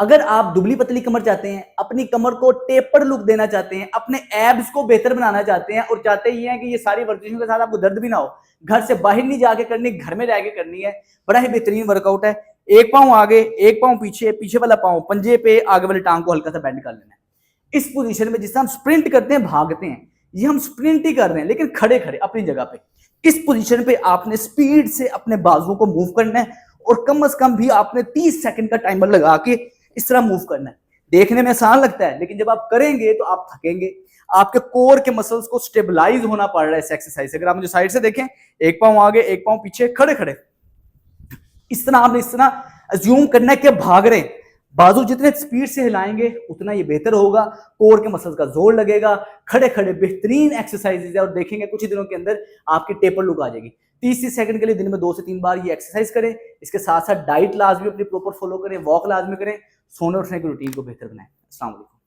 अगर आप दुबली पतली कमर चाहते हैं, अपनी कमर को टेपर लुक देना चाहते हैं, अपने एब्स को बेहतर बनाना चाहते हैं और चाहते ही हैं कि ये सारी वर्जिशों के साथ आपको दर्द भी ना हो, घर से बाहर नहीं जाके करनी, घर में रह के करनी है, बड़ा ही बेहतरीन वर्कआउट है। एक पांव आगे, एक पांव पीछे, पीछे वाला पांव पंजे पे, आगे वाली टांग को हल्का सा बेंड कर लेना है। इस पोजीशन में जिससे हम स्प्रिंट करते हैं, भागते हैं, ये हम स्प्रिंट ही कर रहे हैं लेकिन खड़े खड़े अपनी जगह पे। इस पोजीशन पे आपने स्पीड से अपने बाजुओं को मूव करना है और कम से कम भी आपने 30 सेकंड का टाइमर लगा के इस तरह मूव करना है। देखने में आसान लगता है लेकिन जब आप करेंगे तो आप थकेंगे, आपके कोर के मसल्स को स्टेबलाइज होना पड़ रहा है इस एक्सरसाइज से। अगर आप मुझे साइड से देखें, एक पांव आगे, एक पांव पीछे, खड़े खड़े, इस तरह आपने इस तरह अज्यूम करना है कि भाग रहे हैं। बाजू जितने स्पीड से हिलाएंगे उतना ये बेहतर होगा, कोर के मसल्स का जोर लगेगा। खड़े खड़े बेहतरीन एक्सरसाइजेज है और देखेंगे कुछ ही दिनों के अंदर आपकी टेपर लुक आ जाएगी। 30 सेकंड के लिए दिन में 2 से 3 बार ये एक्सरसाइज करें। इसके साथ साथ डाइट लाजमी अपनी प्रॉपर फॉलो करें, वॉक लाजमी करें, सोने उठने की रूटीन को बेहतर बनाएं। अस्सलाम वालेकुम।